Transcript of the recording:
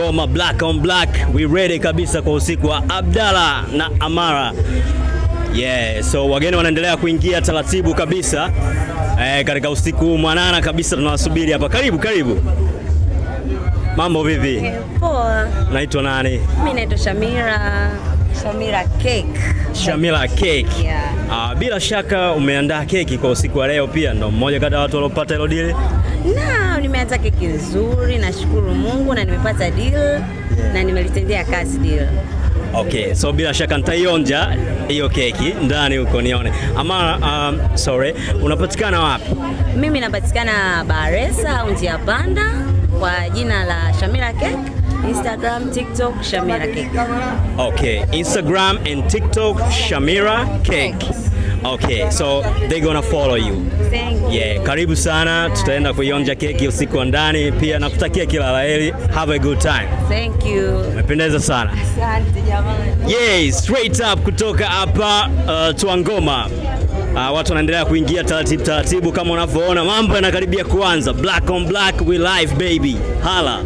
Ngoma Black on Black, we ready kabisa kwa usiku wa Abdalla na Amara. Yeah, so wageni wanaendelea kuingia taratibu kabisa katika usiku mwanana kabisa, tunawasubiri hapa. Karibu. Mambo vipi? Poa. Naitwa nani? Mimi naitwa Shamira Cake. Shamira Cake. Yeah. Bila shaka umeandaa keki kwa usiku wa leo, pia ndo mmoja kati ya watu waliopata hilo deal? Nimeanza keki nzuri, nashukuru Mungu na nimepata deal na nimelitendea kazi deal. Okay, so bila shaka nitaionja hiyo keki ndani huko nione. Amara, unapatikana wapi? Mimi napatikana Baresa au Njia Panda kwa jina la Shamira Cake. Instagram, TikTok, Shamira Cake. Okay, Instagram and TikTok, Shamira Cake. Okay, so they're gonna follow you. Thank you. Yeah, karibu sana, tutaenda kuionja keki usiku wa ndani, pia nakutakia kila la heri. Have a good time. Thank you. Umependeza sana. Asante jamani. Yeah, straight up kutoka hapa Tuangoma. Watu wanaendelea kuingia taratibu kama unavyoona, mambo yanakaribia kuanza. Black on Black, we live baby. Hala.